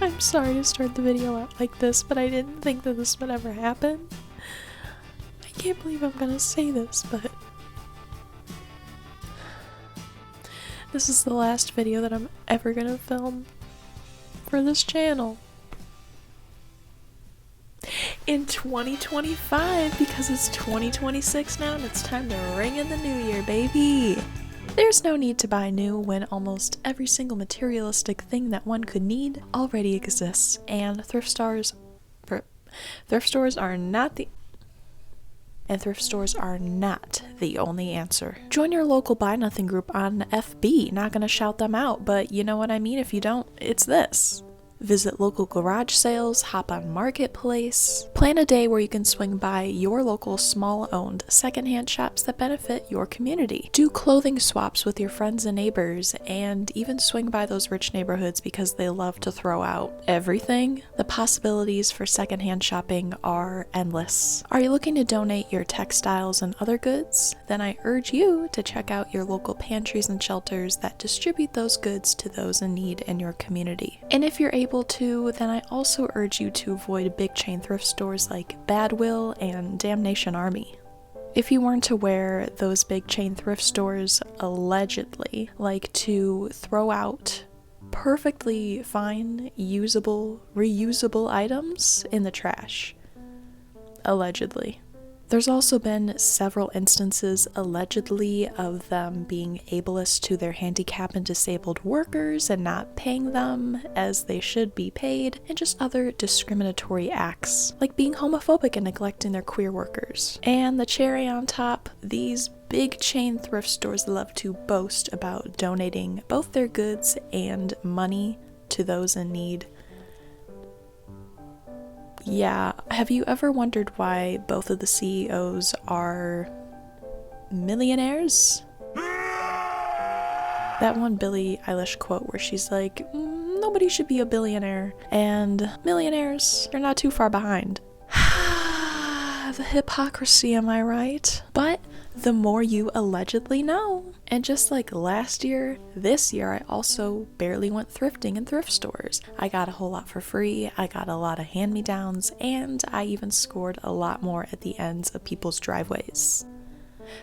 I'm sorry to start the video out like this, but I didn't think that this would ever happen. I can't believe I'm gonna say this, but this is the last video that I'm ever gonna film for this channel. In 2025, because it's 2026 now and it's time to ring in the new year, baby! There's no need to buy new when almost every single materialistic thing that one could need already exists, and thrift stores are not the only answer. Join your local Buy Nothing group on FB. Not gonna shout them out, but you know what I mean. If you don't, it's this. Visit local garage sales, hop on Marketplace, plan a day where you can swing by your local small-owned secondhand shops that benefit your community. Do clothing swaps with your friends and neighbors, and even swing by those rich neighborhoods because they love to throw out everything. The possibilities for secondhand shopping are endless. Are you looking to donate your textiles and other goods? Then I urge you to check out your local pantries and shelters that distribute those goods to those in need in your community. And if you're able to, then I also urge you to avoid big chain thrift stores like Badwill and Damnation Army. If you weren't aware, those big chain thrift stores allegedly like to throw out perfectly fine, usable, reusable items in the trash. Allegedly. There's also been several instances, allegedly, of them being ableist to their handicapped and disabled workers and not paying them as they should be paid, and just other discriminatory acts, like being homophobic and neglecting their queer workers. And the cherry on top, these big chain thrift stores love to boast about donating both their goods and money to those in need. Yeah, have you ever wondered why both of the CEOs are millionaires? That one Billie Eilish quote where she's like, nobody should be a billionaire, and millionaires, they're not too far behind. The hypocrisy, am I right? But the more you allegedly know. And just like last year, this year I also barely went thrifting in thrift stores. I got a whole lot for free, I got a lot of hand-me-downs, and I even scored a lot more at the ends of people's driveways.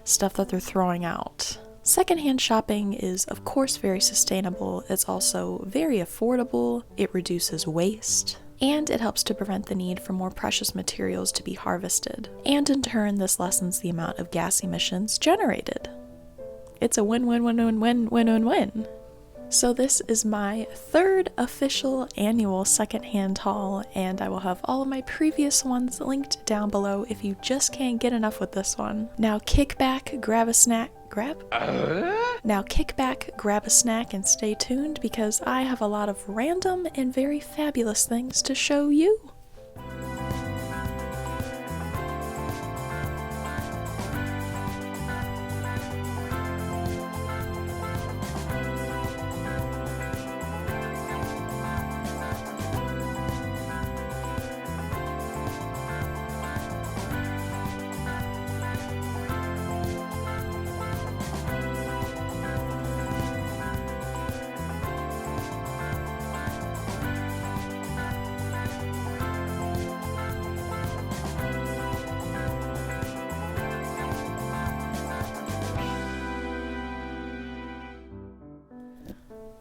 Stuff that they're throwing out. Secondhand shopping is of course very sustainable, it's also very affordable, it reduces waste, and it helps to prevent the need for more precious materials to be harvested. And in turn, this lessens the amount of gas emissions generated. It's a win-win-win-win-win-win-win. So this is my third official annual secondhand haul, and I will have all of my previous ones linked down below if you just can't get enough with this one. Now kick back, grab a snack, Now kick back, grab a snack, and stay tuned because I have a lot of random and very fabulous things to show you.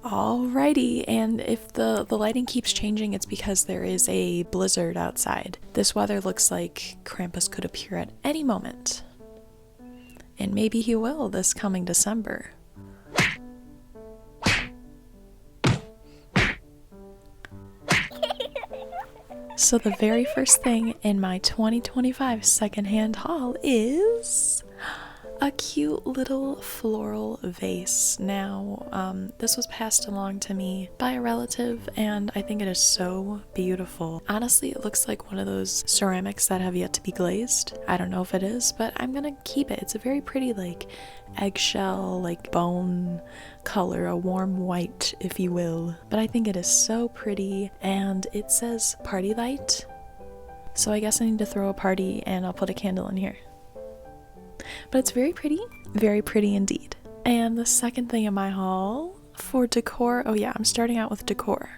Alrighty, and if the lighting keeps changing, it's because there is a blizzard outside. This weather looks like Krampus could appear at any moment. And maybe he will this coming December. So the very first thing in my 2025 secondhand haul is a cute little floral vase. Now, this was passed along to me by a relative, and I think it is so beautiful. Honestly, it looks like one of those ceramics that have yet to be glazed. I don't know if it is, but I'm gonna keep it. It's a very pretty, like, eggshell, like, bone color, a warm white, if you will. But I think it is so pretty, and it says party light. So I guess I need to throw a party, and I'll put a candle in here. But it's very pretty indeed. And the second thing in my haul for decor, oh yeah, I'm starting out with decor.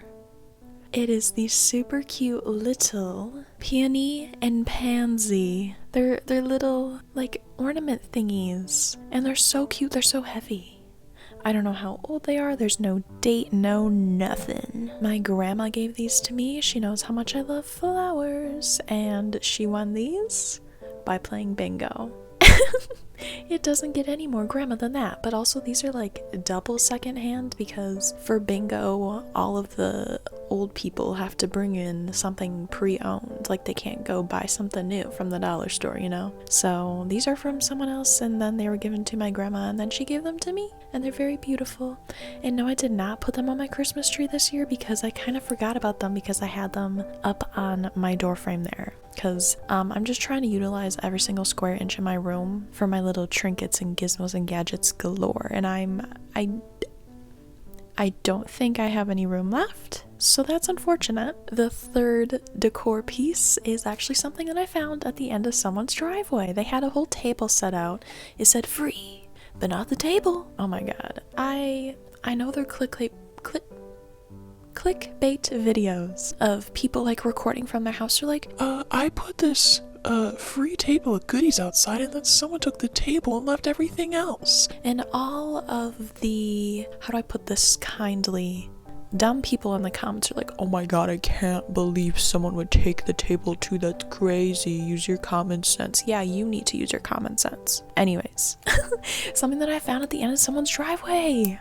It is these super cute little peony and pansy. They're little like ornament thingies, and they're so cute. They're so heavy. I don't know how old they are. There's no date, no nothing. My grandma gave these to me. She knows how much I love flowers, and she won these by playing bingo. It doesn't get any more grandma than that. But also these are like double secondhand, because for bingo all of the old people have to bring in something pre-owned. Like they can't go buy something new from the dollar store, you know? So these are from someone else, and then they were given to my grandma, and then she gave them to me, and they're very beautiful. And no, I did not put them on my Christmas tree this year because I kind of forgot about them, because I had them up on my door frame there. Because I'm just trying to utilize every single square inch in my room for my little trinkets and gizmos and gadgets galore, and I don't think I have any room left, so that's unfortunate. The third decor piece is actually something that I found at the end of someone's driveway. They had a whole table set out. It said free, but not the table. Oh my god. I know they're clickbait videos of people like recording from their house. They're like, I put this free table of goodies outside, and then someone took the table and left everything else. And all of the, how do I put this kindly, dumb people in the comments are like, oh my god, I can't believe someone would take the table too, that's crazy, use your common sense. Yeah, you need to use your common sense. Anyways, something that I found at the end of someone's driveway.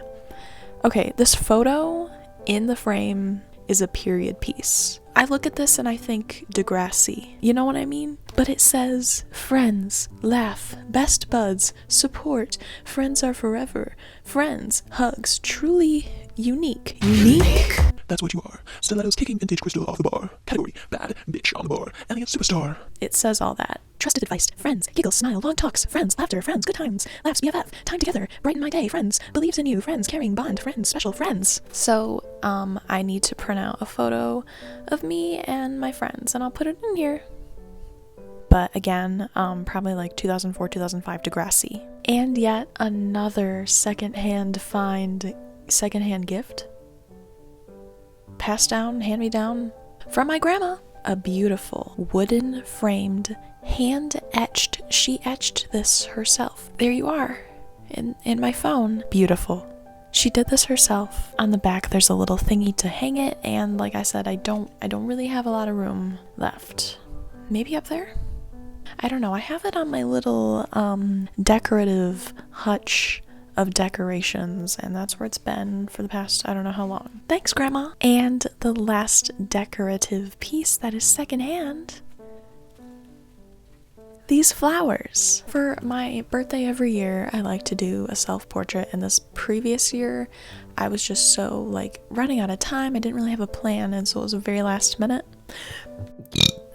Okay, this photo in the frame is a period piece. I look at this and I think Degrassi, you know what I mean? But it says, friends, laugh, best buds, support, friends are forever, friends, hugs, truly unique. Unique? That's what you are. Stilettos kicking vintage crystal off the bar. Category, bad bitch on the bar. Elegant superstar. It says all that. Trusted advice, friends, giggles, smile, long talks, friends, laughter, friends, good times, laughs, BFF, time together, brighten my day, friends, believes in you, friends, carrying bond, friends, special friends. So, I need to print out a photo of me and my friends, and I'll put it in here. But again, probably like 2004, 2005 Degrassi. And yet another secondhand find, secondhand gift, passed down, hand me down from my grandma. A beautiful wooden framed, hand etched, she etched this herself. There you are in my phone. Beautiful. She did this herself. On the back there's a little thingy to hang it, and like I said, I don't really have a lot of room left. Maybe up there? I don't know. I have it on my little decorative hutch of decorations, and that's where it's been for the past I don't know how long. Thanks, Grandma. And the last decorative piece that is secondhand, these flowers. For my birthday every year, I like to do a self-portrait, and this previous year I was just so like running out of time. I didn't really have a plan, and so it was a very last minute.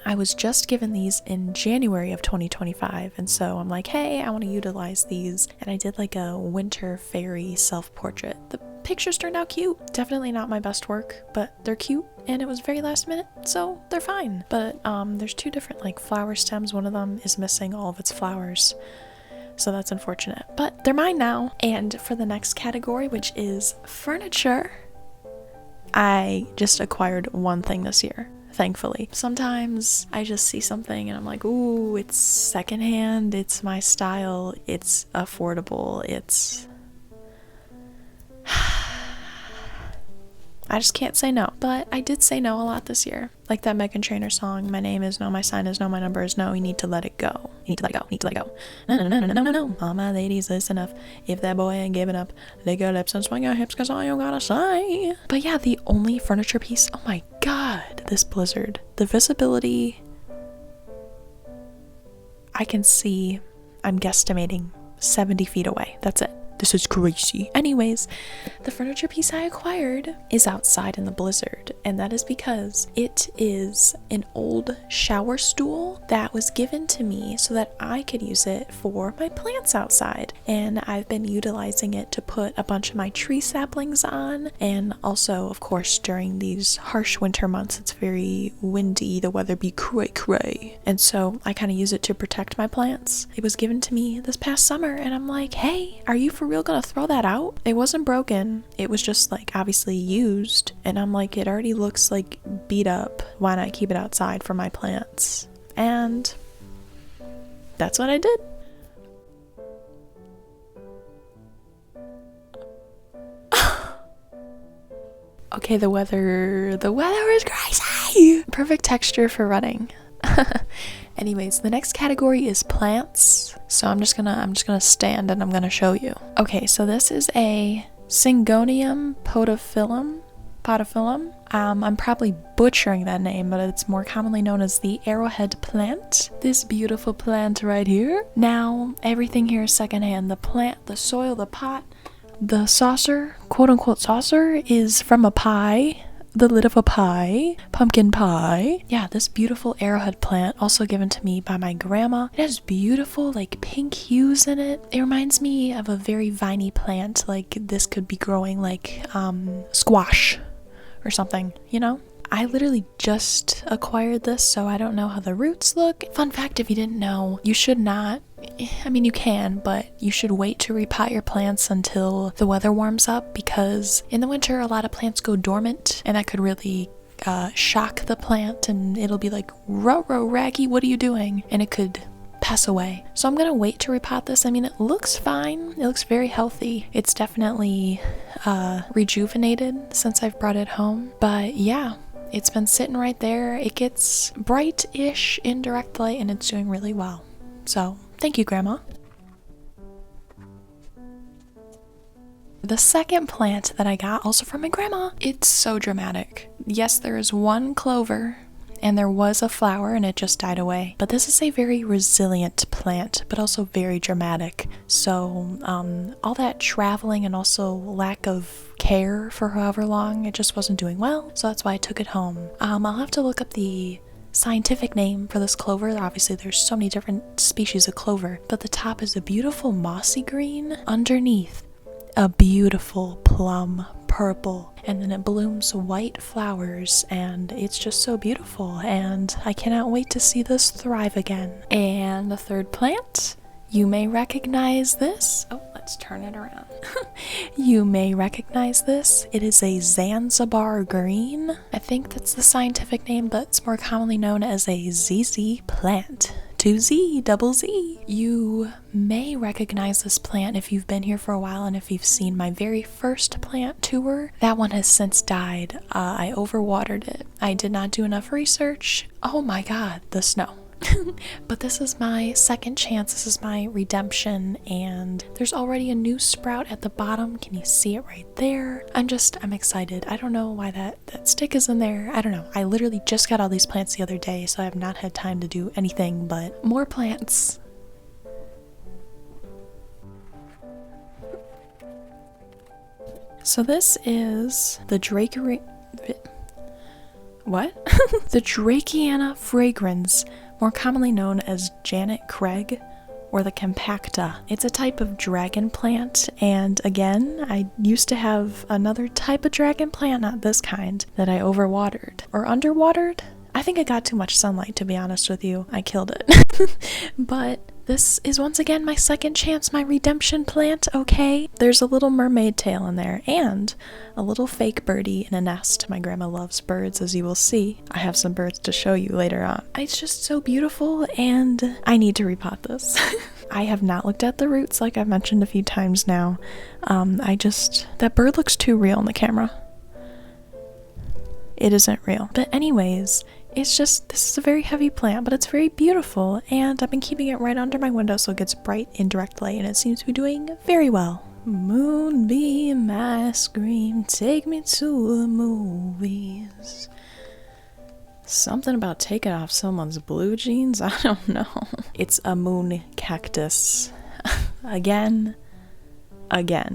I was just given these in January of 2025, and so I'm like, hey, I want to utilize these, and I did like a winter fairy self-portrait. The pictures turned out cute. Definitely not my best work, but they're cute, and it was very last minute, so they're fine. But there's two different like flower stems. One of them is missing all of its flowers, so that's unfortunate, but they're mine now. And for the next category, which is furniture, I just acquired one thing this year. Thankfully. Sometimes I just see something and I'm like, ooh, it's secondhand, it's my style, it's affordable, it's... I just can't say no. But I did say no a lot this year. Like that Meghan Trainor song, my name is no, my sign is no, my number is no, you need to let it go. You need to let it go, you need to let it go. No, no, no, no, no, no, no. All my ladies, listen up. If that boy ain't giving up, lick your lips and swing your hips, cause all you gotta say. But yeah, the only furniture piece, oh my god, this blizzard. The visibility, I can see, I'm guesstimating 70 feet away. That's it. This is crazy. Anyways, the furniture piece I acquired is outside in the blizzard, and that is because it is an old shower stool that was given to me so that I could use it for my plants outside. And I've been utilizing it to put a bunch of my tree saplings on, and also, of course, during these harsh winter months, it's very windy, the weather be cray, and so I kind of use it to protect my plants. It was given to me this past summer, and I'm like, hey, are you for real real gonna throw that out? It wasn't broken. It was just like obviously used. And I'm like, it already looks like beat up. Why not keep it outside for my plants? And that's what I did. Okay, the weather is crazy. Perfect texture for running. Anyways, the next category is plants. So I'm just gonna stand and I'm gonna show you. Okay, so this is a Syngonium podophyllum. I'm probably butchering that name, but it's more commonly known as the arrowhead plant. This beautiful plant right here. Now, everything here is secondhand. The plant, the soil, the pot, the saucer, quote unquote saucer, is from a pie. The lid of a pie, pumpkin pie. Yeah, this beautiful arrowhead plant, also given to me by my grandma. It has beautiful like pink hues in it. It reminds me of a very viney plant, like this could be growing like squash or something, you know? I literally just acquired this, so I don't know how the roots look. Fun fact, if you didn't know, you should not, I mean you can, but you should wait to repot your plants until the weather warms up, because in the winter a lot of plants go dormant and that could really shock the plant and it'll be like, ruh-roh, Raggy, what are you doing? And it could pass away. So I'm gonna wait to repot this. I mean, it looks fine. It looks very healthy. It's definitely rejuvenated since I've brought it home. But yeah, it's been sitting right there. It gets bright-ish in direct light and it's doing really well. So thank you, Grandma. The second plant that I got, also from my grandma, it's so dramatic. Yes, there is one clover and there was a flower and it just died away. But this is a very resilient plant, but also very dramatic. So all that traveling and also lack of care for however long, it just wasn't doing well. So that's why I took it home. I'll have to look up the scientific name for this clover. Obviously there's so many different species of clover, but the top is a beautiful mossy green, underneath a beautiful plum purple, and then it blooms white flowers and it's just so beautiful, and I cannot wait to see this thrive again. And the third plant, you may recognize this. Oh, let's turn it around. You may recognize this. It is a Zanzibar green. I think that's the scientific name, but it's more commonly known as a ZZ plant. 2Z, double Z. You may recognize this plant if you've been here for a while and if you've seen my very first plant tour. That one has since died. I overwatered it. I did not do enough research. Oh my god, the snow. But this is my second chance. This is my redemption, and there's already a new sprout at the bottom. Can you see it right there? I'm excited. I don't know why that stick is in there. I don't know. I literally just got all these plants the other day, so I have not had time to do anything but more plants. So this is the what? The Dracaena fragrans, more commonly known as Janet Craig or the compacta. It's a type of dragon plant, and again, I used to have another type of dragon plant, not this kind, that I overwatered or underwatered. I think I got too much sunlight, to be honest with you. I killed it. But this is once again my second chance, my redemption plant, okay? There's a little mermaid tail in there and a little fake birdie in a nest. My grandma loves birds, as you will see. I have some birds to show you later on. It's just so beautiful and I need to repot this. I have not looked at the roots like I've mentioned a few times now. That bird looks too real in the camera. It isn't real. But anyways, it's just, this is a very heavy plant, but it's very beautiful, and I've been keeping it right under my window so it gets bright in direct light, and it seems to be doing very well. Moonbeam ice cream, take me to the movies. Something about taking off someone's blue jeans? I don't know. It's a moon cactus. Again,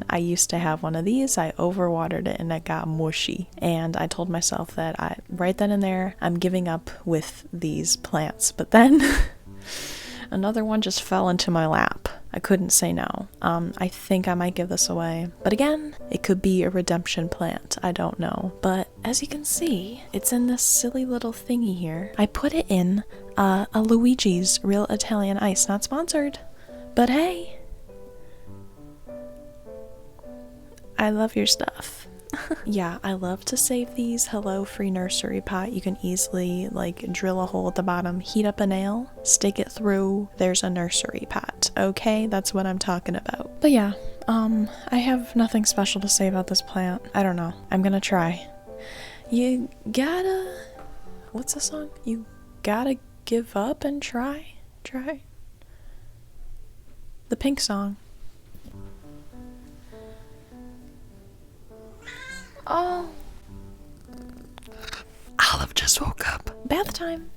I used to have one of these. I overwatered it and it got mushy. And I told myself that right then and there, I'm giving up with these plants. But then another one just fell into my lap. I couldn't say no. I think I might give this away. But again, it could be a redemption plant. I don't know. But as you can see, it's in this silly little thingy here. I put it in a Luigi's Real Italian Ice. Not sponsored. But hey. I love your stuff. Yeah, I love to save these. Hello, free nursery pot. You can easily like drill a hole at the bottom, heat up a nail, stick it through. There's a nursery pot. Okay, that's what I'm talking about. But yeah, I have nothing special to say about this plant. I don't know. I'm gonna try. You gotta... What's the song? You gotta give up and try? Try? The Pink song. Oh. Olive just woke up. Bath time.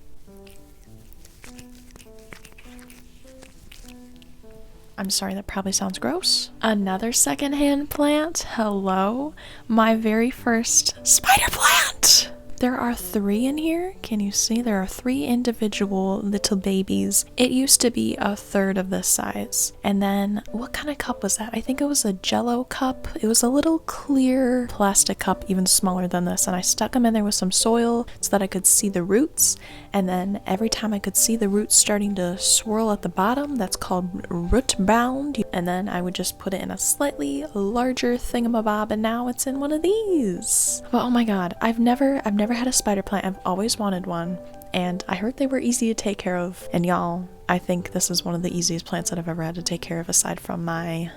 I'm sorry, that probably sounds gross. Another secondhand plant. Hello. My very first spider plant. There are 3 in here. Can you see? There are 3 individual little babies. It used to be a third of this size. And then, what kind of cup was that? I think it was a Jello cup. It was a little clear plastic cup, even smaller than this. And I stuck them in there with some soil so that I could see the roots. And then every time I could see the roots starting to swirl at the bottom, that's called root bound. And then I would just put it in a slightly larger thingamabob, and now it's in one of these. But oh my god, I've never had a spider plant. I've always wanted one, and I heard they were easy to take care of. And y'all, I think this is one of the easiest plants that I've ever had to take care of, aside from my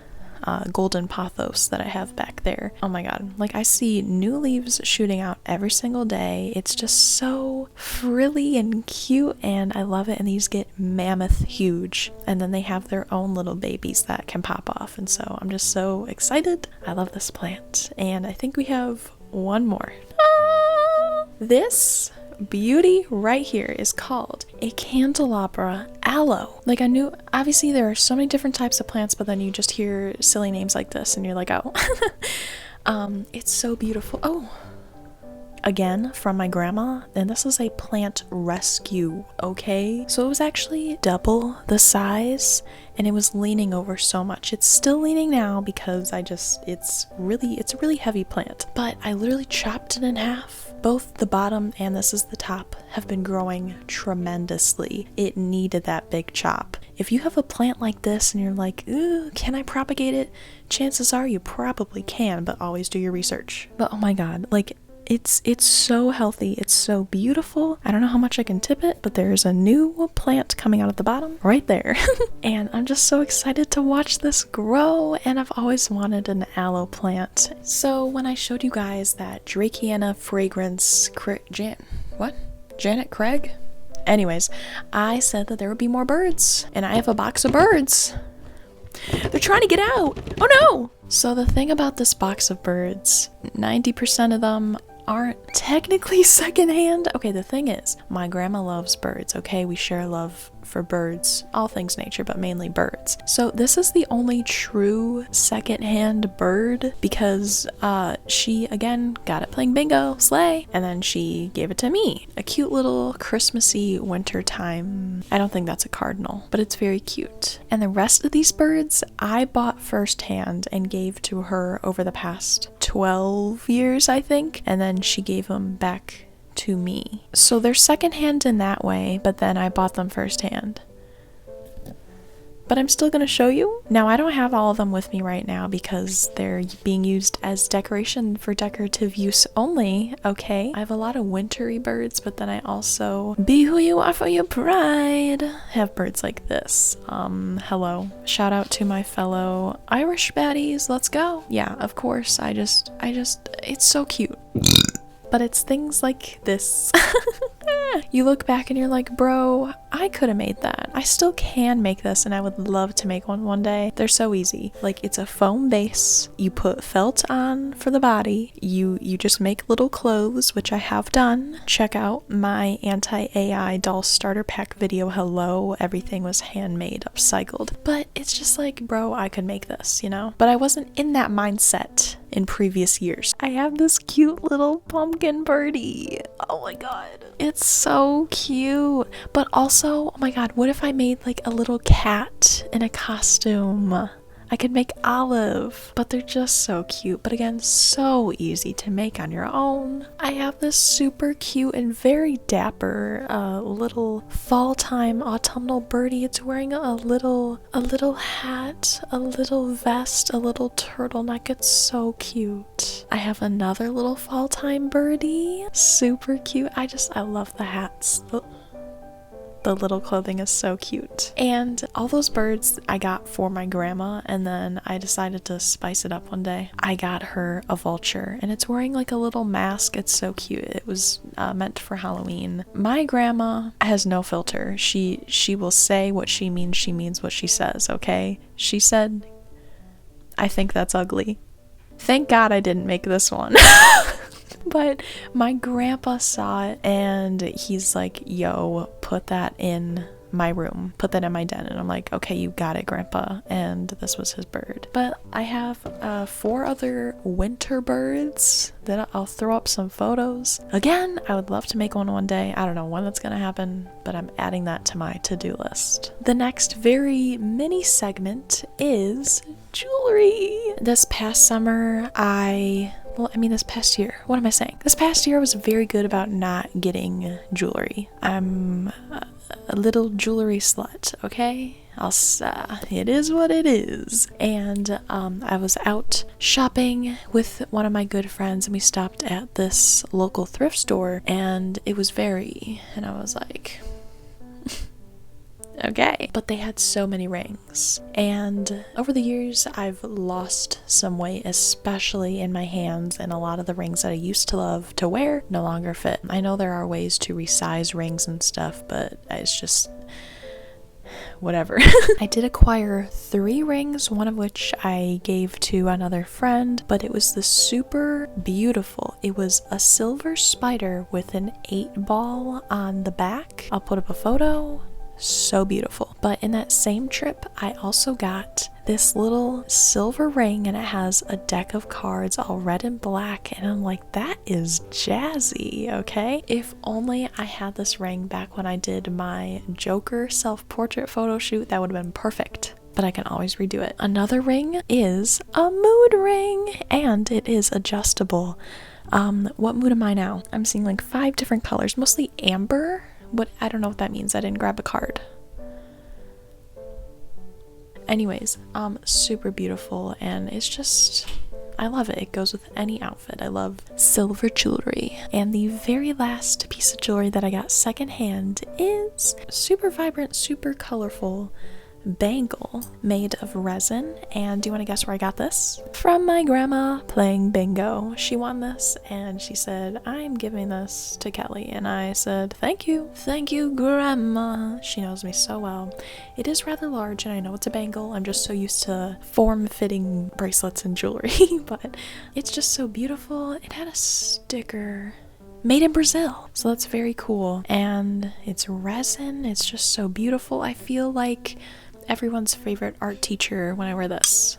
golden pothos that I have back there. Oh my god, like I see new leaves shooting out every single day. It's just so frilly and cute, and I love it. And these get mammoth huge, and then they have their own little babies that can pop off, and so I'm just so excited. I love this plant, and I think we have one more. This beauty right here is called a candelabra aloe. Like, I knew, obviously there are so many different types of plants, but then you just hear silly names like this and you're like, oh. It's so beautiful. Oh, again from my grandma, and this is a plant rescue. Okay, so it was actually double the size, and it was leaning over so much. It's still leaning now because it's a really heavy plant, but I literally chopped it in half. Both the bottom and this is the top have been growing tremendously. It needed that big chop. If you have a plant like this and you're like, ooh, can I propagate it? Chances are you probably can, but always do your research. But oh my god, like, it's so healthy. It's so beautiful. I don't know how much I can tip it, but there's a new plant coming out at the bottom right there. And I'm just so excited to watch this grow, and I've always wanted an aloe plant. So when I showed you guys that Drakeana fragrance, Janet Craig? Anyways, I said that there would be more birds, and I have a box of birds. They're trying to get out. Oh no! So the thing about this box of birds, 90% of them aren't technically secondhand. Okay, the thing is, my grandma loves birds, okay? We share love for birds, all things nature, but mainly birds. So this is the only true secondhand bird because she, again, got it playing bingo, slay, and then she gave it to me. A cute little Christmassy wintertime. I don't think that's a cardinal, but it's very cute. And the rest of these birds I bought firsthand and gave to her over the past 12 years, I think, and then she gave them back to me. So they're secondhand in that way, but then I bought them firsthand. But I'm still gonna show you. Now, I don't have all of them with me right now because they're being used as decoration for decorative use only, okay? I have a lot of wintry birds, but then I also, be who you are for your pride, have birds like this. Hello. Shout out to my fellow Irish baddies, let's go. Yeah, of course, I just, it's so cute. But it's things like this. You look back and you're like, bro, I could have made that. I still can make this, and I would love to make one day. They're so easy. Like, it's a foam base. You put felt on for the body. You just make little clothes, which I have done. Check out my anti-AI doll starter pack video. Hello, everything was handmade, upcycled. But it's just like, bro, I could make this, you know? But I wasn't in that mindset in previous years. I have this cute little pumpkin birdie. Oh my god. It's so cute. But also, oh my god, what if I made like a little cat in a costume? I could make olive, but they're just so cute. But again, so easy to make on your own. I have this super cute and very dapper little fall time autumnal birdie. It's wearing a little hat, a little vest, a little turtleneck. It's so cute. I have another little fall time birdie. Super cute. I love the hats. The little clothing is so cute. And all those birds I got for my grandma, and then I decided to spice it up one day. I got her a vulture, and it's wearing like a little mask. It's so cute. It was meant for Halloween. My grandma has no filter. She will say what she means what she says, okay? She said, I think that's ugly. Thank God I didn't make this one. But my grandpa saw it and he's like, yo, put that in my room, put that in my den. And I'm like, okay, you got it, Grandpa. And this was his bird. But I have 4 other winter birds that I'll throw up some photos. Again, I would love to make one day. I don't know when that's gonna happen, but I'm adding that to my to-do list. The next very mini segment is jewelry. This past summer, this past year. What am I saying? This past year I was very good about not getting jewelry. I'm a little jewelry slut, okay? It is what it is. And I was out shopping with one of my good friends, and we stopped at this local thrift store, and it was and I was like, okay. But they had so many rings, and over the years I've lost some weight, especially in my hands, and a lot of the rings that I used to love to wear no longer fit. I know there are ways to resize rings and stuff, but it's just whatever. I did acquire 3 rings, one of which I gave to another friend, but it was the super beautiful. It was a silver spider with an 8-ball on the back. I'll put up a photo. So beautiful. But in that same trip, I also got this little silver ring, and it has a deck of cards all red and black, and I'm like, that is jazzy, okay? If only I had this ring back when I did my Joker self-portrait photo shoot, that would have been perfect. But I can always redo it. Another ring is a mood ring, and it is adjustable. What mood am I now? I'm seeing like 5 different colors, mostly amber. I don't know what that means. I didn't grab a card. Anyways, super beautiful, and it's just, I love it. It goes with any outfit. I love silver jewelry. And the very last piece of jewelry that I got secondhand is super vibrant, super colorful bangle made of resin. And do you want to guess where I got this? From my grandma playing bingo. She won this and she said, I'm giving this to Kelly. And I said, thank you grandma. She knows me so well. It is rather large, and I know it's a bangle. I'm just so used to form-fitting bracelets and jewelry, but it's just so beautiful. It had a sticker made in Brazil, so that's very cool. And it's resin. It's just so beautiful. I feel like everyone's favorite art teacher when I wear this.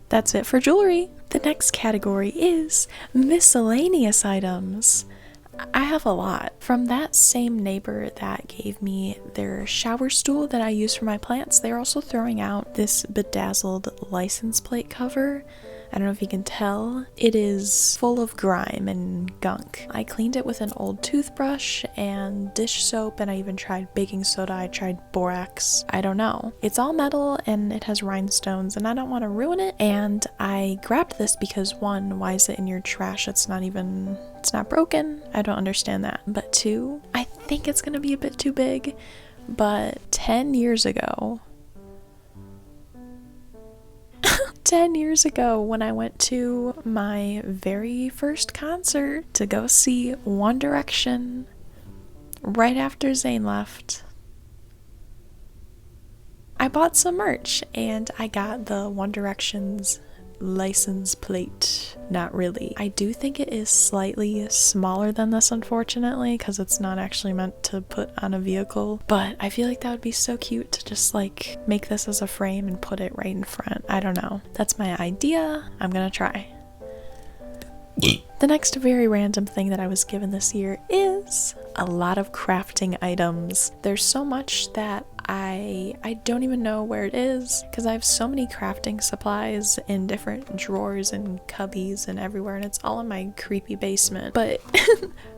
That's it for jewelry. The next category is miscellaneous items. I have a lot. From that same neighbor that gave me their shower stool that I use for my plants, they're also throwing out this bedazzled license plate cover. I don't know if you can tell. It is full of grime and gunk. I cleaned it with an old toothbrush and dish soap, and I even tried baking soda. I tried borax. I don't know. It's all metal and it has rhinestones, and I don't want to ruin it. And I grabbed this because 1, why is it in your trash? It's not broken. I don't understand that. But 2, I think it's gonna be a bit too big. But 10 years ago, 10 years ago, when I went to my very first concert to go see One Direction, right after Zayn left, I bought some merch, and I got the One Direction's license plate. Not really. I do think it is slightly smaller than this, unfortunately, because it's not actually meant to put on a vehicle, but I feel like that would be so cute to just like make this as a frame and put it right in front. I don't know. That's my idea. I'm gonna try. The next very random thing that I was given this year is supplies, a lot of crafting items. There's so much that I don't even know where it is because I have so many crafting supplies in different drawers and cubbies and everywhere, and it's all in my creepy basement. But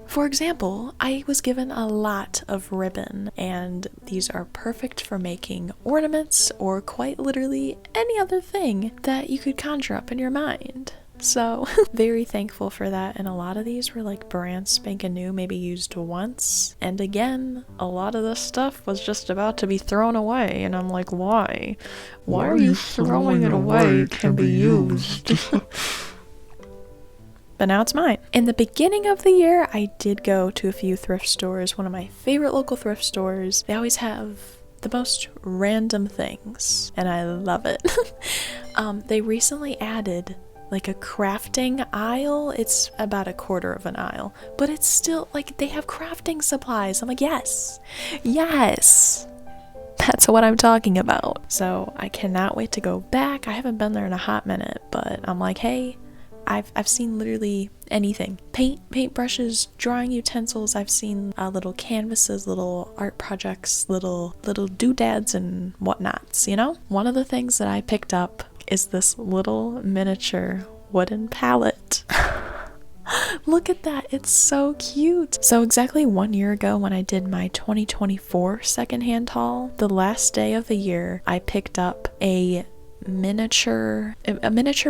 for example, I was given a lot of ribbon, and these are perfect for making ornaments or quite literally any other thing that you could conjure up in your mind. So very thankful for that, and a lot of these were like brand spanking new, maybe used once. And again, a lot of this stuff was just about to be thrown away, and I'm like, why? Why are you throwing it away? It can be used. But now it's mine. In the beginning of the year, I did go to a few thrift stores, one of my favorite local thrift stores. They always have the most random things, and I love it. They recently added like a crafting aisle. It's about a quarter of an aisle, but it's still like they have crafting supplies. I'm like, yes, that's what I'm talking about. So I cannot wait to go back. I haven't been there in a hot minute, but I'm like, hey, I've seen literally anything. Paint brushes, drawing utensils. I've seen little canvases, little art projects, little doodads and whatnots, you know? One of the things that I picked up is this little miniature wooden pallet. Look at that, it's so cute. So exactly 1 year ago when I did my 2024 secondhand haul, the last day of the year, I picked up a miniature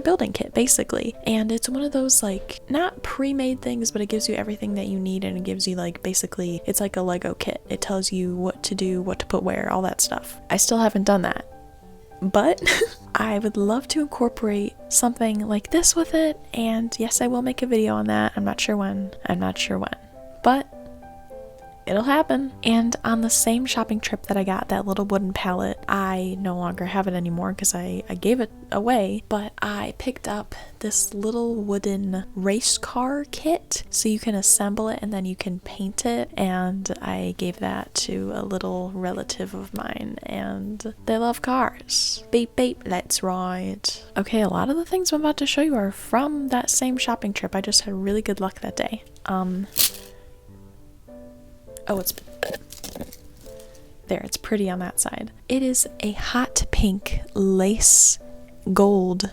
building kit basically, and it's one of those like not pre-made things, but it gives you everything that you need, and it gives you like basically it's like a Lego kit. It tells you what to do, what to put where, all that stuff. I still haven't done that, but I would love to incorporate something like this with it, and yes, I will make a video on that. I'm not sure when, but it'll happen. And on the same shopping trip that I got that little wooden pallet, I no longer have it anymore because I gave it away, but I picked up this little wooden race car kit so you can assemble it and then you can paint it, and I gave that to a little relative of mine, and they love cars. Beep beep, let's ride. Okay, a lot of the things I'm about to show you are from that same shopping trip. I just had really good luck that day. Oh, it's there. It's pretty on that side. It is a hot pink lace gold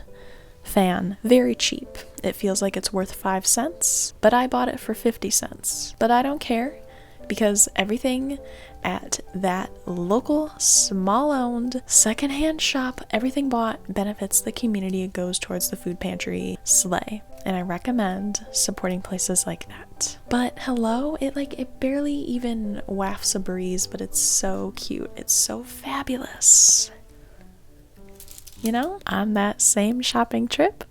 fan. Very cheap. It feels like it's worth 5 cents, but I bought it for 50 cents. But I don't care because everything at that local small-owned secondhand shop, everything bought benefits the community. It goes towards the food pantry. Slay. And I recommend supporting places like that. But hello, it barely even wafts a breeze, but it's so cute. It's so fabulous. You know, on that same shopping trip,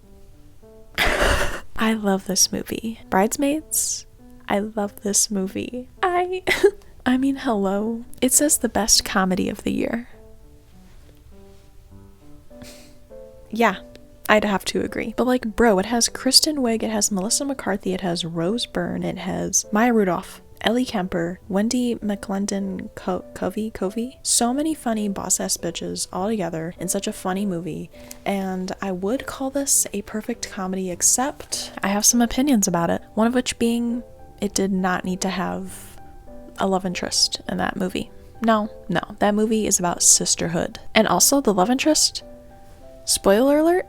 I love this movie. Bridesmaids, I love this movie. I mean, hello. It says the best comedy of the year. Yeah, I'd have to agree. But like, bro, it has Kristen Wiig, it has Melissa McCarthy, it has Rose Byrne, it has Maya Rudolph, Ellie Kemper, Wendy McClendon Covey. So many funny boss-ass bitches all together in such a funny movie. And I would call this a perfect comedy, except I have some opinions about it. One of which being, it did not need to have a love interest in that movie. No, that movie is about sisterhood. And also the love interest, spoiler alert,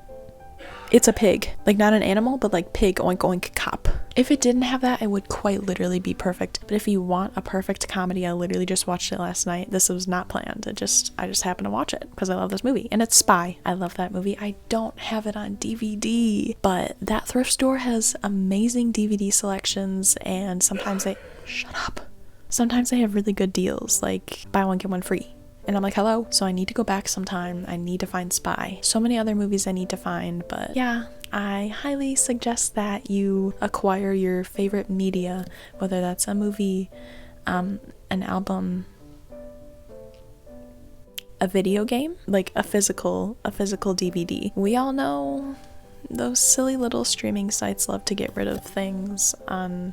it's a pig. Like, not an animal, but like pig, oink oink cop. If it didn't have that, it would quite literally be perfect. But if you want a perfect comedy, I literally just watched it last night. This was not planned. I just happened to watch it because I love this movie. And it's Spy. I love that movie. I don't have it on DVD, but that thrift store has amazing DVD selections, and sometimes they sometimes they have really good deals, like buy one get one free. And I'm like, hello. So I need to go back sometime. I need to find Spy. So many other movies I need to find, but yeah, I highly suggest that you acquire your favorite media, whether that's a movie, an album, a video game, like a physical DVD. We all know those silly little streaming sites love to get rid of things on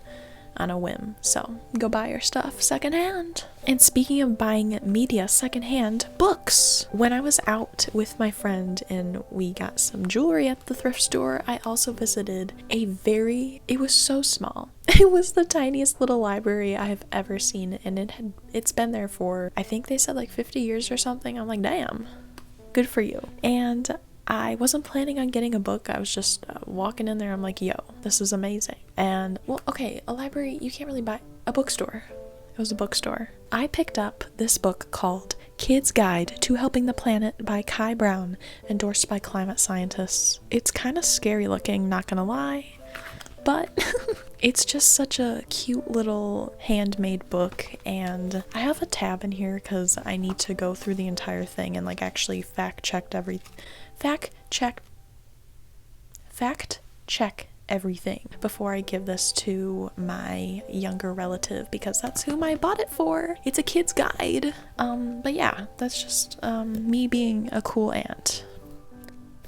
on a whim. So go buy your stuff secondhand. And speaking of buying media secondhand, books. When I was out with my friend and we got some jewelry at the thrift store, I also visited it was so small. It was the tiniest little library I have ever seen, and it's been there for, I think they said like 50 years or something. I'm like, damn, good for you. And I wasn't planning on getting a book. I was just walking in there. I'm like, yo, this is amazing. And well, okay, a library, you can't really buy a bookstore. It was a bookstore. I picked up this book called Kid's Guide to Helping the Planet by Kai Brown, endorsed by climate scientists. It's kind of scary looking, not gonna lie, but it's just such a cute little handmade book. And I have a tab in here because I need to go through the entire thing and like actually fact check everything before I give this to my younger relative, because that's whom I bought it for. It's a kid's guide. But yeah, that's just me being a cool aunt.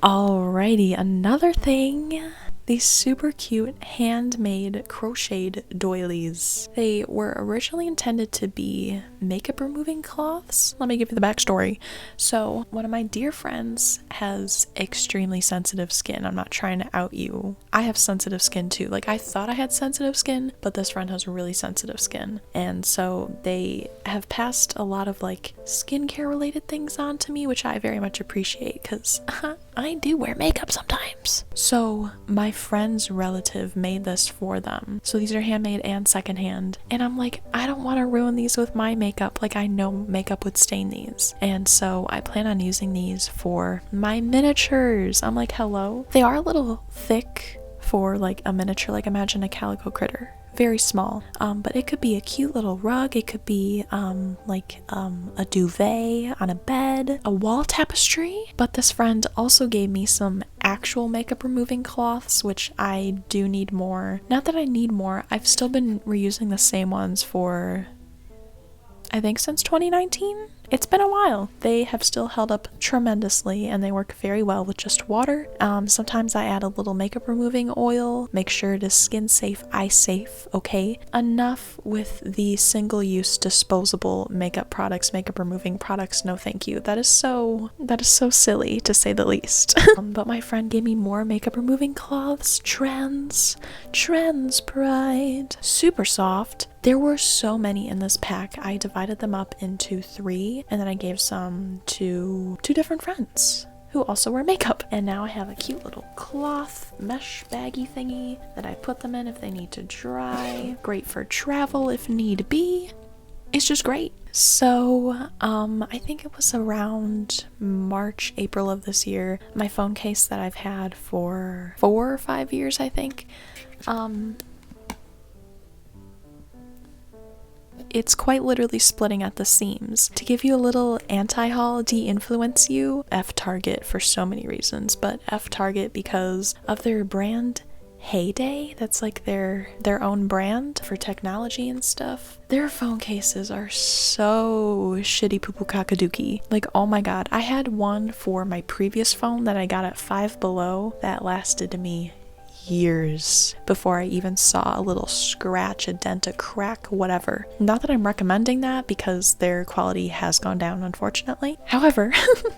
Alrighty, another thing. These super cute handmade crocheted doilies. They were originally intended to be makeup removing cloths. Let me give you the backstory. So one of my dear friends has extremely sensitive skin. I'm not trying to out you. I have sensitive skin too. Like, I thought I had sensitive skin, but this friend has really sensitive skin. And so they have passed a lot of like skincare related things on to me, which I very much appreciate because I do wear makeup sometimes. So my friend's relative made this for them. So these are handmade and secondhand. And I'm like, I don't want to ruin these with my makeup. Like, I know makeup would stain these. And so I plan on using these for my miniatures. I'm like, hello. They are a little thick for like a miniature. Like, imagine a calico critter. Very small, but it could be a cute little rug. It could be a duvet on a bed, a wall tapestry. But this friend also gave me some actual makeup removing cloths, which I do need more. Not that I need more, I've still been reusing the same ones for, I think, since 2019. It's been a while. They have still held up tremendously and they work very well with just water. Sometimes I add a little makeup removing oil, make sure it is skin safe, eye safe, okay? Enough with the single use disposable makeup products, makeup removing products, no thank you. That is so silly to say the least. But my friend gave me more makeup removing cloths. Trends pride. Super soft. There were so many in this pack. I divided them up into 3, and then I gave some to 2 different friends who also wear makeup. And now I have a cute little cloth mesh baggy thingy that I put them in if they need to dry. Great for travel if need be. It's just great. So, I think it was around March, April of this year, my phone case that I've had for 4 or 5 years, I think, it's quite literally splitting at the seams. To give you a little anti-haul, de-influence you, F Target for so many reasons, but F Target because of their brand Heyday. That's like their own brand for technology and stuff. Their phone cases are so shitty poo poo kakaduki. Like, oh my god. I had one for my previous phone that I got at Five Below that lasted me years before I even saw a little scratch, a dent, a crack, whatever. Not that I'm recommending that because their quality has gone down, unfortunately. However,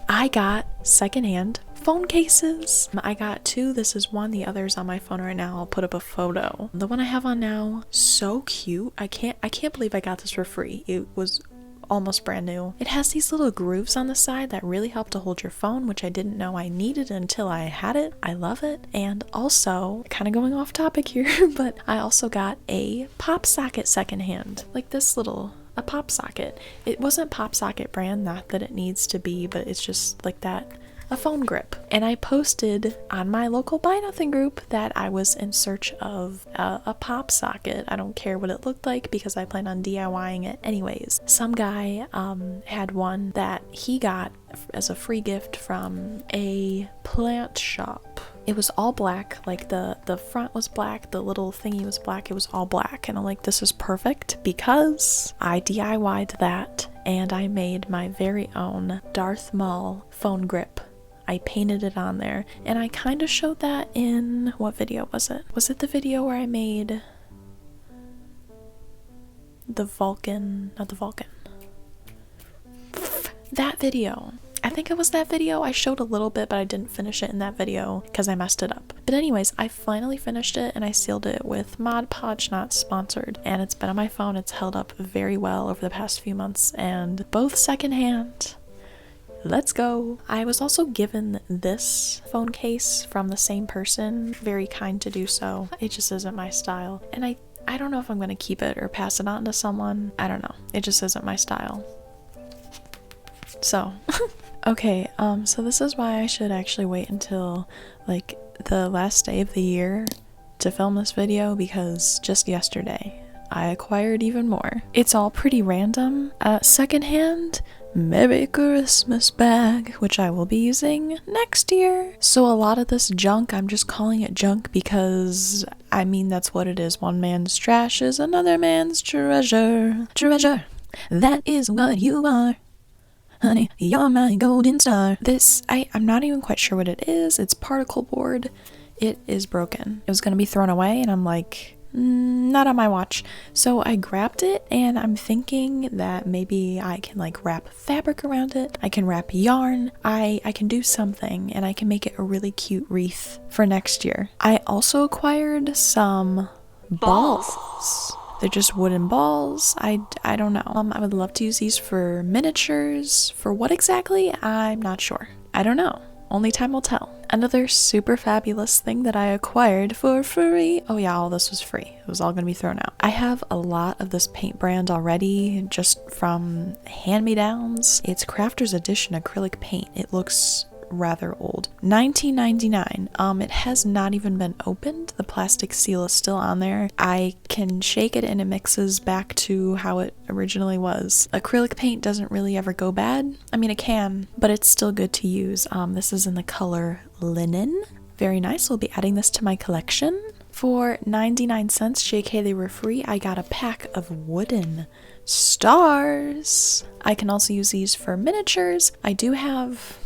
I got secondhand phone cases. I got 2. This is one, the other's on my phone right now. I'll put up a photo. The one I have on now, so cute. I can't believe I got this for free. It was almost brand new. It has these little grooves on the side that really help to hold your phone, which I didn't know I needed until I had it. I love it. And also, kind of going off topic here, but I also got a pop socket secondhand. Like this little, a pop socket. It wasn't pop socket brand, not that it needs to be, but it's just like that, a phone grip. And I posted on my local Buy Nothing group that I was in search of a pop socket. I don't care what it looked like because I plan on DIYing it anyways. Some guy had one that he got as a free gift from a plant shop. It was all black, like the front was black, the little thingy was black, it was all black. And I'm like, this is perfect because I DIY'd that and I made my very own Darth Maul phone grip. I painted it on there, and I kind of showed that in, what video was it? Was it the video where I made the Vulcan, not the Vulcan. That video. I think it was that video. I showed a little bit, but I didn't finish it in that video because I messed it up. But anyways, I finally finished it and I sealed it with Mod Podge, not sponsored. And it's been on my phone. It's held up very well over the past few months, and both secondhand. Let's go. I was also given this phone case from the same person. Very kind to do so. It just isn't my style. And I don't know if I'm going to keep it or pass it on to someone. I don't know. It just isn't my style. So, okay, so this is why I should actually wait until, like, the last day of the year to film this video, because just yesterday I acquired even more. It's all pretty random. Secondhand Merry Christmas bag, which I will be using next year. So a lot of this junk, I'm just calling it junk because, I mean, that's what it is. One man's trash is another man's treasure. Treasure, that is what you are. Honey, you're my golden star. This, I'm not even quite sure what it is. It's particle board. It is broken. It was going to be thrown away, and I'm like, not on my watch. So I grabbed it, and I'm thinking that maybe I can like wrap fabric around it. I can wrap yarn. I can do something, and I can make it a really cute wreath for next year. I also acquired some balls. They're just wooden balls. I don't know. I would love to use these for miniatures. For what exactly? I'm not sure. I don't know. Only time will tell. Another super fabulous thing that I acquired for free. Oh yeah, all this was free. It was all gonna be thrown out. I have a lot of this paint brand already, just from hand-me-downs. It's Crafter's Edition acrylic paint. It looks rather old. $19.99. It has not even been opened. The plastic seal is still on there. I can shake it and it mixes back to how it originally was. Acrylic paint doesn't really ever go bad. I mean, it can, but it's still good to use. This is in the color Linen. Very nice. We'll be adding this to my collection. For 99 cents, JK, they were free. I got a pack of wooden stars. I can also use these for miniatures. I do have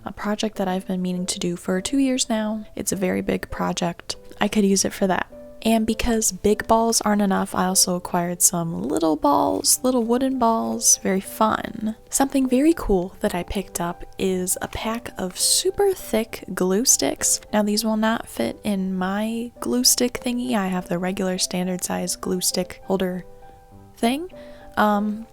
a project that I've been meaning to do for 2 years now. It's a very big project. I could use it for that. And because big balls aren't enough, I also acquired some little balls, little wooden balls. Very fun. Something very cool that I picked up is a pack of super thick glue sticks. Now these will not fit in my glue stick thingy. I have the regular standard size glue stick holder thing.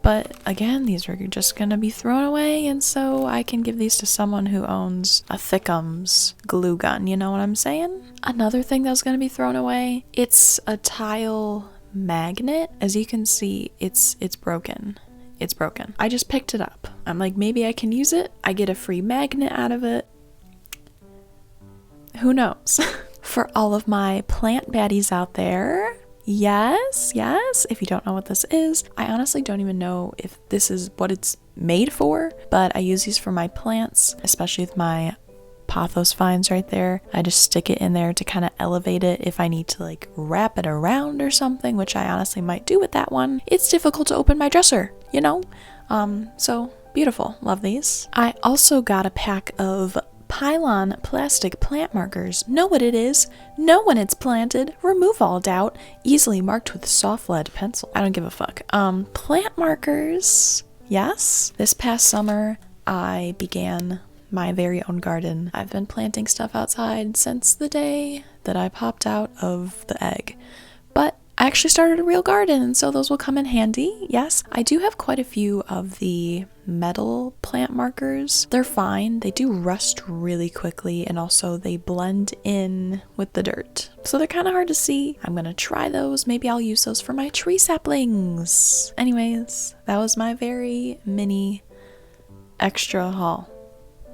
But again, these are just gonna be thrown away, and so I can give these to someone who owns a Thickums glue gun, you know what I'm saying? Another thing that's gonna be thrown away, it's a tile magnet. As you can see, it's broken. It's broken. I just picked it up. I'm like, maybe I can use it. I get a free magnet out of it. Who knows? For all of my plant baddies out there, yes, if you don't know what this is, I honestly don't even know if this is what it's made for, but I use these for my plants, especially with my pothos vines right there. I just stick it in there to kind of elevate it if I need to like wrap it around or something, which I honestly might do with that one. It's difficult to open my dresser, you know? So beautiful. Love these. I also got a pack of Pylon plastic plant markers. Know what it is, know when it's planted, remove all doubt, easily marked with soft lead pencil. I don't give a fuck. Plant markers. Yes. This past summer, I began my very own garden. I've been planting stuff outside since the day that I popped out of the egg. But I actually started a real garden, and so those will come in handy. Yes, I do have quite a few of the metal plant markers. They're fine. They do rust really quickly, and also they blend in with the dirt. So they're kind of hard to see. I'm gonna try those. Maybe I'll use those for my tree saplings. Anyways, that was my very mini extra haul.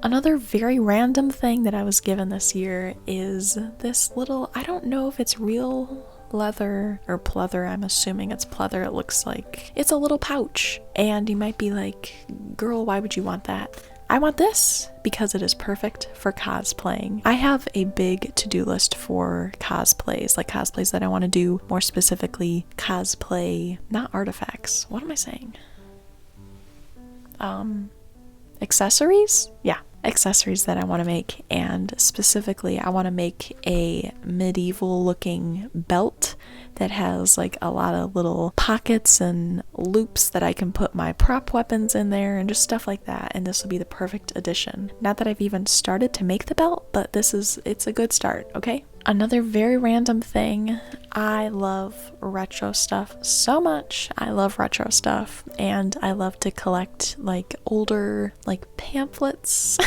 Another very random thing that I was given this year is this little, I don't know if it's real leather or pleather. I'm assuming it's pleather. It looks like it's a little pouch, and you might be like, girl, why would you want that? I want this because it is perfect for cosplaying. I have a big to-do list for cosplays, like cosplays that I want to do, more specifically cosplay, not artifacts. What am I saying? Accessories? Yeah. accessories that I want to make, and specifically I want to make a medieval looking belt that has like a lot of little pockets and loops that I can put my prop weapons in there and just stuff like that, and this will be the perfect addition. Not that I've even started to make the belt, but it's a good start, okay? Another very random thing, I love retro stuff so much. I love retro stuff, and I love to collect like older like pamphlets.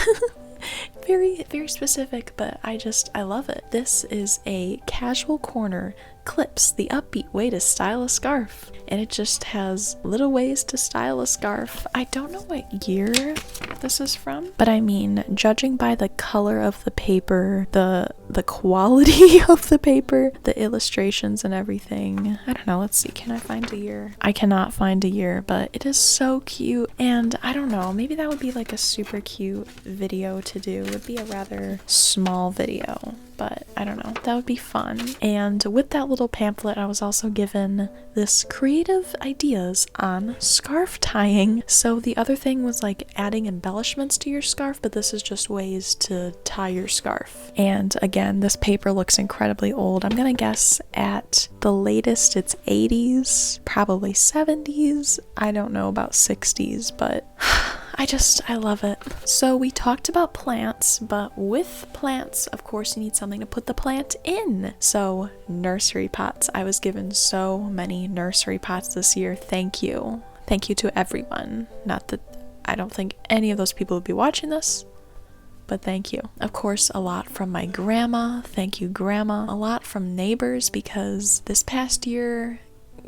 Very, very specific, but I love it. This is a Casual Corner Clips, the upbeat way to style a scarf. And it just has little ways to style a scarf. I don't know what year this is from, but I mean, judging by the color of the paper, the quality of the paper, the illustrations and everything. I don't know, let's see, can I find a year? I cannot find a year, but it is so cute. And I don't know, maybe that would be like a super cute video to do. It would be a rather small video, but I don't know, that would be fun. And with that little pamphlet, I was also given this creative ideas on scarf tying. So the other thing was like adding embellishments to your scarf, but this is just ways to tie your scarf. And again, this paper looks incredibly old. I'm gonna guess at the latest it's 80s, probably 70s. I don't know about 60s, but I love it. So we talked about plants, but with plants, of course, you need something to put the plant in. So nursery pots. I was given so many nursery pots this year. Thank you. Thank you to everyone. Not that I don't think any of those people would be watching this, but thank you. Of course, a lot from my grandma. Thank you, Grandma. A lot from neighbors, because this past year,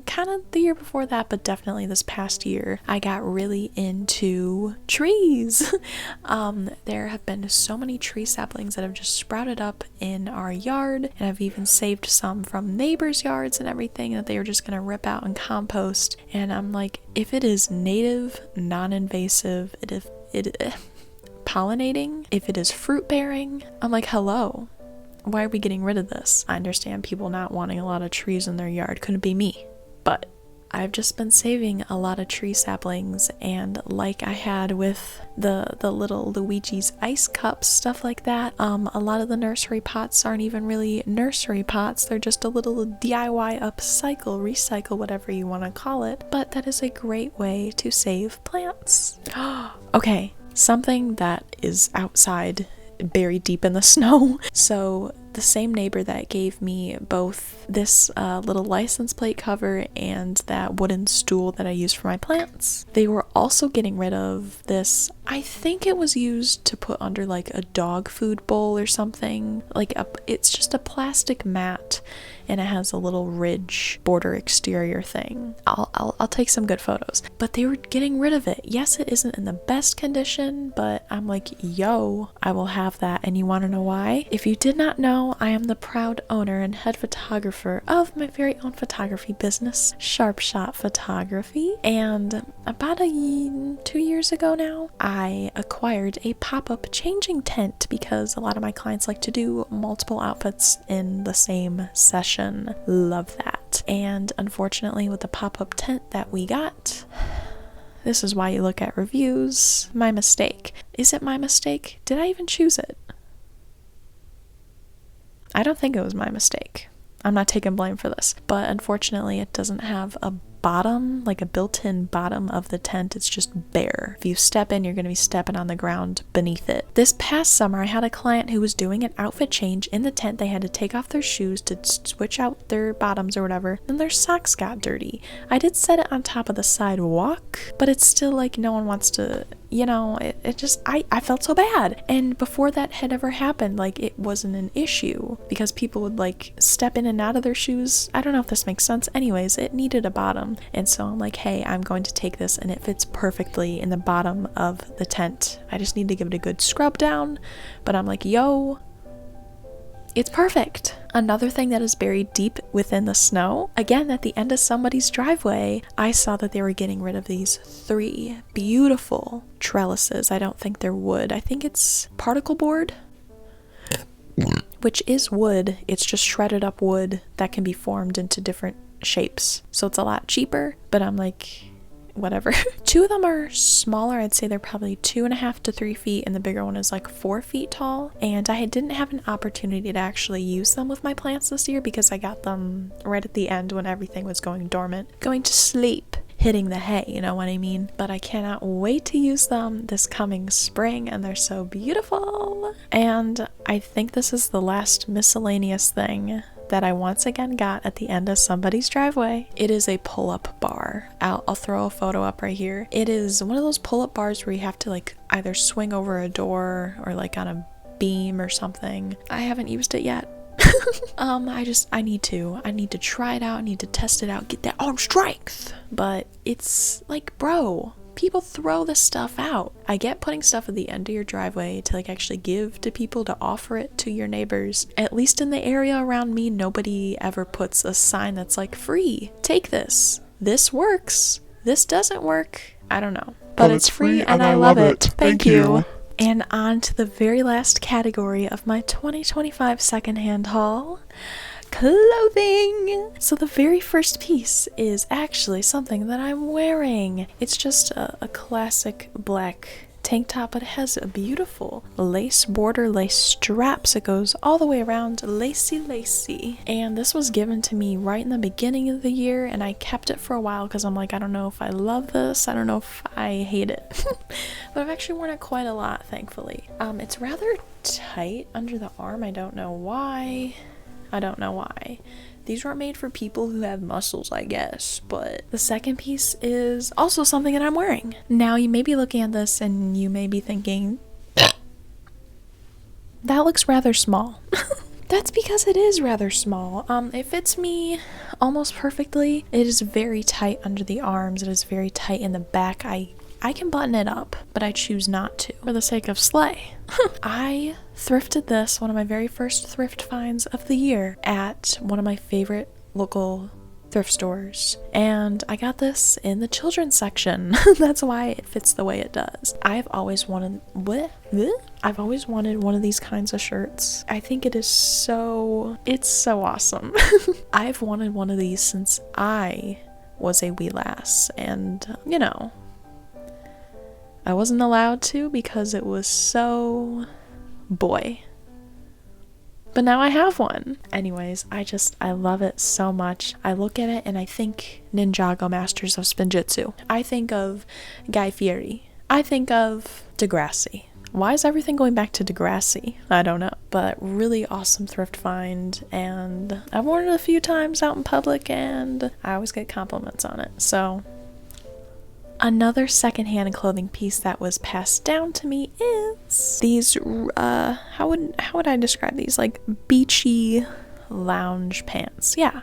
kind of the year before that, but definitely this past year, I got really into trees. There have been so many tree saplings that have just sprouted up in our yard, and I've even saved some from neighbors' yards and everything that they were just gonna rip out and compost. And I'm like, if it is native, non-invasive, pollinating, if it is fruit bearing, I'm like, hello, why are we getting rid of this? I understand people not wanting a lot of trees in their yard. Couldn't be me. But I've just been saving a lot of tree saplings, and like I had with the little Luigi's ice cups, stuff like that, a lot of the nursery pots aren't even really nursery pots. They're just a little DIY upcycle, recycle, whatever you want to call it. But that is a great way to save plants. Okay, something that is outside, buried deep in the snow. So the same neighbor that gave me both this little license plate cover and that wooden stool that I use for my plants, they were also getting rid of this, I think it was used to put under like a dog food bowl or something. It's just a plastic mat, and it has a little ridge border exterior thing. I'll take some good photos. But they were getting rid of it. Yes, it isn't in the best condition, but I'm like, yo, I will have that. And you want to know why? If you did not know, I am the proud owner and head photographer of my very own photography business, Sharp Shot Photography. And about 2 years ago now, I acquired a pop-up changing tent because a lot of my clients like to do multiple outfits in the same session. Love that. And unfortunately, with the pop-up tent that we got, this is why you look at reviews. My mistake. Is it my mistake? Did I even choose it? I don't think it was my mistake. I'm not taking blame for this. But unfortunately, it doesn't have a bottom, like a built-in bottom of the tent. It's just bare. If you step in, you're going to be stepping on the ground beneath it. This past summer, I had a client who was doing an outfit change in the tent. They had to take off their shoes to switch out their bottoms or whatever. Then their socks got dirty. I did set it on top of the sidewalk, but it's still like no one wants to, you know, I felt so bad. And before that had ever happened, like it wasn't an issue because people would like step in and out of their shoes. I don't know if this makes sense. Anyways, it needed a bottom. And so I'm like, hey, I'm going to take this, and it fits perfectly in the bottom of the tent. I just need to give it a good scrub down. But I'm like, yo, it's perfect. Another thing that is buried deep within the snow, again, at the end of somebody's driveway, I saw that they were getting rid of these 3 beautiful trellises. I don't think they're wood. I think it's particle board, which is wood. It's just shredded up wood that can be formed into different shapes. So it's a lot cheaper, but I'm like, whatever. Two of them are smaller. I'd say they're probably 2.5 to 3 feet, and the bigger one is like 4 feet tall. And I didn't have an opportunity to actually use them with my plants this year because I got them right at the end when everything was going dormant, going to sleep, hitting the hay, you know what I mean? But I cannot wait to use them this coming spring, and they're so beautiful. And I think this is the last miscellaneous thing that I once again got at the end of somebody's driveway. It is a pull-up bar. I'll throw a photo up right here. It is one of those pull-up bars where you have to like either swing over a door or like on a beam or something. I haven't used it yet. I need to try it out. I need to test it out, get that arm strength. But it's like, bro, people throw this stuff out. I get putting stuff at the end of your driveway to like actually give to people, to offer it to your neighbors. At least in the area around me, nobody ever puts a sign that's like, free, take this. This works. This doesn't work. I don't know. But it's free and I love it. Thank you. And on to the very last category of my 2025 secondhand haul, clothing. So the very first piece is actually something that I'm wearing. It's just a classic black tank top, but it has a beautiful lace border, lace straps. It goes all the way around, lacy. And this was given to me right in the beginning of the year, and I kept it for a while because I'm like, I don't know if I love this, I don't know if I hate it. But I've actually worn it quite a lot, thankfully. It's rather tight under the arm. I don't know why. These weren't made for people who have muscles, I guess. But the second piece is also something that I'm wearing. Now, you may be looking at this and you may be thinking, that looks rather small. That's because it is rather small. It fits me almost perfectly. It is very tight under the arms. It is very tight in the back. I can button it up, but I choose not to for the sake of slay. I thrifted this, one of my very first thrift finds of the year, at one of my favorite local thrift stores, and I got this in the children's section. That's why it fits the way it does. I've always wanted one of these kinds of shirts. I think it's so awesome. I've wanted one of these since I was a wee lass, and you know, I wasn't allowed to because it was so boy. But now I have one. Anyways, I love it so much. I look at it and I think Ninjago Masters of Spinjitzu. I think of Guy Fieri. I think of Degrassi. Why is everything going back to Degrassi? I don't know. But really awesome thrift find, and I've worn it a few times out in public and I always get compliments on it. So another secondhand clothing piece that was passed down to me is these, how would I describe these? Like beachy lounge pants. Yeah.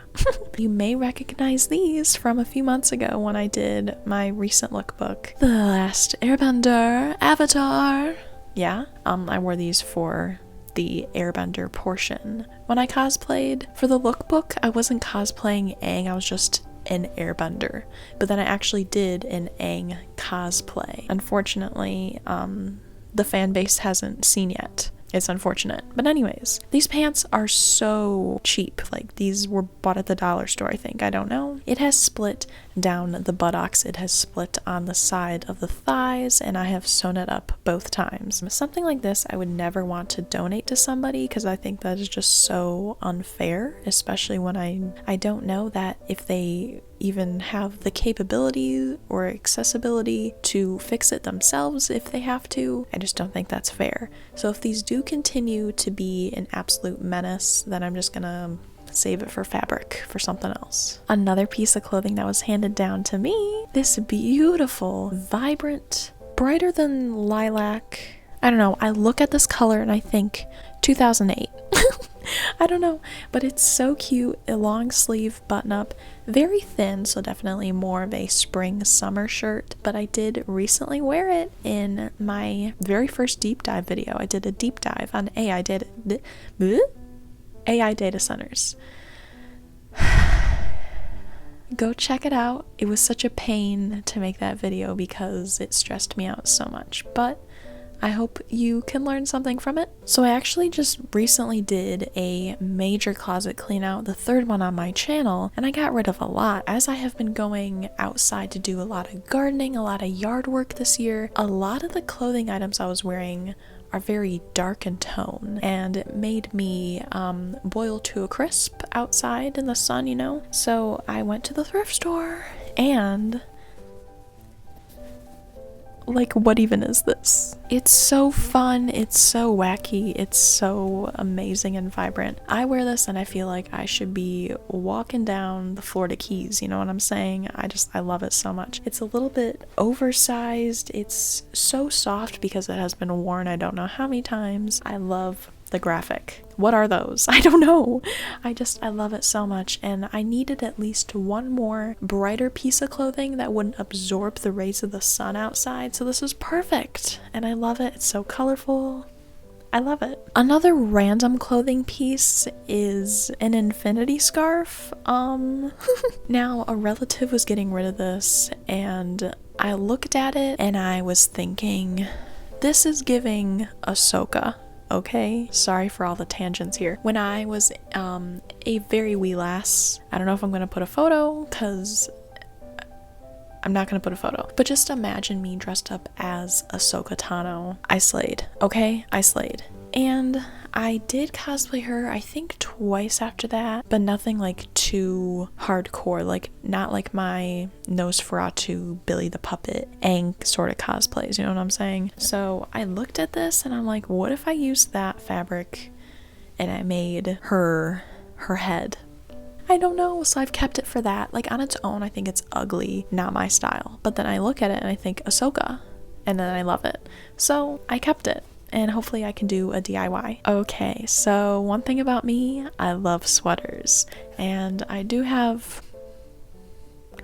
You may recognize these from a few months ago when I did my recent lookbook, The Last Airbender Avatar. Yeah. I wore these for the Airbender portion. When I cosplayed for the lookbook, I wasn't cosplaying Aang, I was just an Airbender, but then I actually did an Aang cosplay. Unfortunately, the fan base hasn't seen yet. It's unfortunate. But anyways, these pants are so cheap. Like, these were bought at the dollar store, I think. I don't know. It has split down the buttocks. It has split on the side of the thighs, and I have sewn it up both times. Something like this I would never want to donate to somebody because I think that is just so unfair, especially when I don't know that if they even have the capability or accessibility to fix it themselves if they have to. I just don't think that's fair. So if these do continue to be an absolute menace, then I'm just gonna save it for fabric for something else. Another piece of clothing that was handed down to me, this beautiful, vibrant, brighter than lilac. I don't know, I look at this color and I think 2008. I don't know, but it's so cute. A long sleeve button up, very thin, so definitely more of a spring summer shirt, but I did recently wear it in my very first deep dive video. I did a deep dive on AI data centers. Go check it out. It was such a pain to make that video because it stressed me out so much, but I hope you can learn something from it. So I actually just recently did a major closet clean out, the third one on my channel, and I got rid of a lot as I have been going outside to do a lot of gardening, a lot of yard work this year. A lot of the clothing items I was wearing are very dark in tone, and it made me boil to a crisp outside in the sun, you know? So I went to the thrift store and like, what even is this? It's so fun, it's so wacky, it's so amazing and vibrant. I wear this and I feel like I should be walking down the Florida Keys, you know what I'm saying? I love it so much. It's a little bit oversized, it's so soft because it has been worn I don't know how many times. I love the graphic. What are those? I don't know. I love it so much, and I needed at least one more brighter piece of clothing that wouldn't absorb the rays of the sun outside, so this is perfect, and I love it. It's so colorful. I love it. Another random clothing piece is an infinity scarf. Now, a relative was getting rid of this, and I looked at it, and I was thinking, this is giving Ahsoka. Okay, sorry for all the tangents here. When I was a very wee lass, I don't know if I'm gonna put a photo because I'm not gonna put a photo, but just imagine me dressed up as Ahsoka Tano. I slayed, okay? I slayed. And I did cosplay her, I think twice after that, but nothing like too hardcore, like not like my Nosferatu, Billy the Puppet, Aang sort of cosplays, you know what I'm saying? So I looked at this and I'm like, what if I used that fabric and I made her head? I don't know, so I've kept it for that. Like on its own, I think it's ugly, not my style. But then I look at it and I think Ahsoka, and then I love it. So I kept it. And hopefully I can do a DIY. Okay, so one thing about me, I love sweaters, and I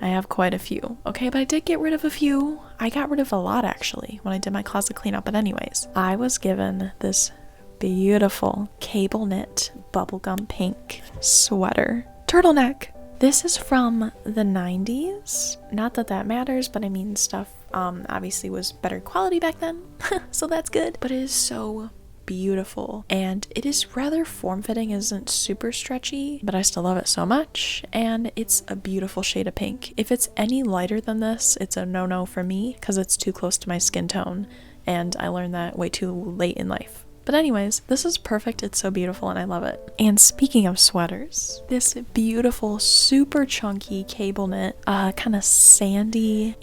have quite a few, okay, but I did get rid of a few. I got rid of a lot actually when I did my closet cleanup, but anyways, I was given this beautiful cable knit bubblegum pink sweater turtleneck. This is from the 90s. Not that that matters, but I mean stuff obviously was better quality back then, so that's good. But it is so beautiful, and it is rather form-fitting, isn't super stretchy, but I still love it so much, and it's a beautiful shade of pink. If it's any lighter than this, it's a no-no for me, because it's too close to my skin tone, and I learned that way too late in life. But anyways, this is perfect. It's so beautiful and I love it. And speaking of sweaters, this beautiful, super chunky cable knit, kind of sandy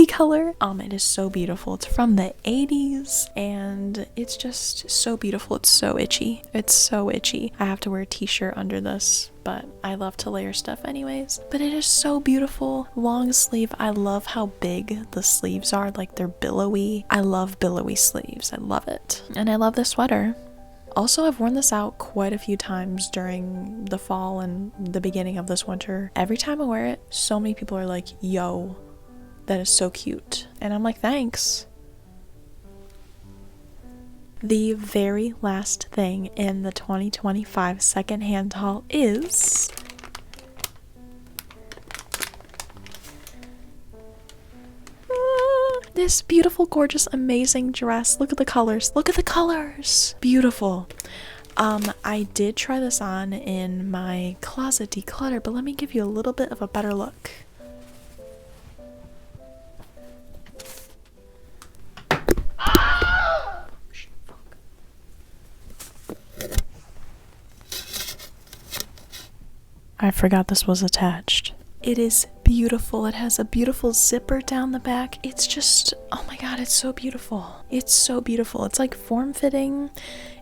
color. It is so beautiful. It's from the 80s and it's just so beautiful. It's so itchy. It's so itchy. I have to wear a t-shirt under this, but I love to layer stuff anyways. But it is so beautiful. Long sleeve. I love how big the sleeves are, like they're billowy. I love billowy sleeves. I love it. And I love this sweater. Also, I've worn this out quite a few times during the fall and the beginning of this winter. Every time I wear it, so many people are like, yo, that is so cute. And I'm like, thanks. The very last thing in the 2025 secondhand haul is this beautiful, gorgeous, amazing dress. Look at the colors. Look at the colors. Beautiful. I did try this on in my closet declutter, but let me give you a little bit of a better look. I forgot this was attached. It is beautiful. It has a beautiful zipper down the back. It's just, oh my god, it's so beautiful. It's so beautiful. It's like form-fitting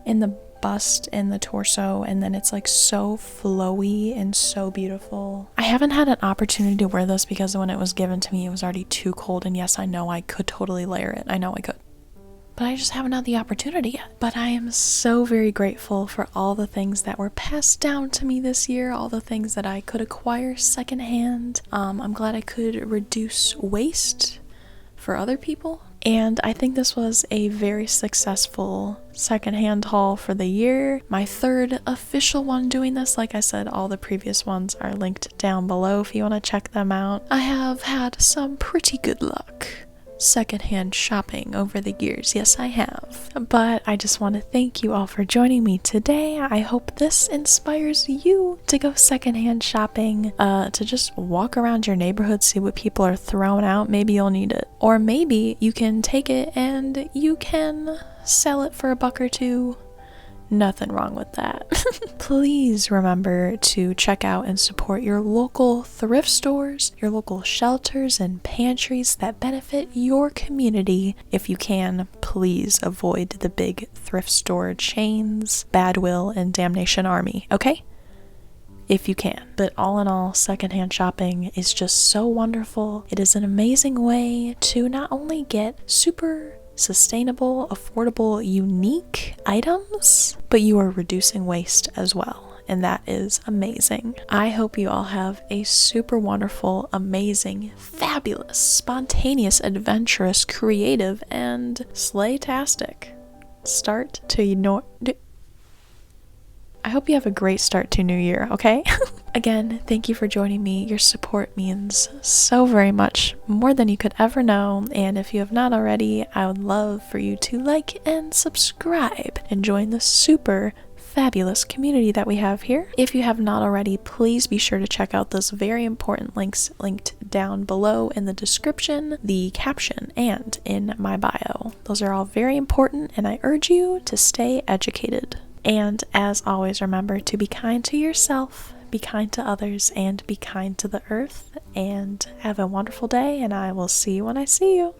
in the bust and the torso, and then it's like so flowy and so beautiful. I haven't had an opportunity to wear this because when it was given to me, it was already too cold, and yes, I know I could totally layer it. I know I could. But I just haven't had the opportunity yet. But I am so very grateful for all the things that were passed down to me this year, all the things that I could acquire secondhand. I'm glad I could reduce waste for other people. And I think this was a very successful secondhand haul for the year. My third official one doing this. Like I said, all the previous ones are linked down below if you want to check them out. I have had some pretty good luck secondhand shopping over the years. Yes, I have. But I just want to thank you all for joining me today. I hope this inspires you to go secondhand shopping, to just walk around your neighborhood, see what people are throwing out. Maybe you'll need it. Or maybe you can take it and you can sell it for $1 or $2. Nothing wrong with that. Please remember to check out and support your local thrift stores, your local shelters and pantries that benefit your community. If you can, please avoid the big thrift store chains, Badwill, and Damnation Army, okay? If you can. But all in all, secondhand shopping is just so wonderful. It is an amazing way to not only get super sustainable, affordable, unique items, but you are reducing waste as well, and that is amazing. I hope you all have a super wonderful, amazing, fabulous, spontaneous, adventurous, creative, and slaytastic start to I hope you have a great start to New Year, okay? Again, thank you for joining me. Your support means so very much, more than you could ever know. And if you have not already, I would love for you to like and subscribe and join the super fabulous community that we have here. If you have not already, please be sure to check out those very important links linked down below in the description, the caption, and in my bio. Those are all very important, and I urge you to stay educated. And as always, remember to be kind to yourself, be kind to others, and be kind to the earth. And have a wonderful day, and I will see you when I see you.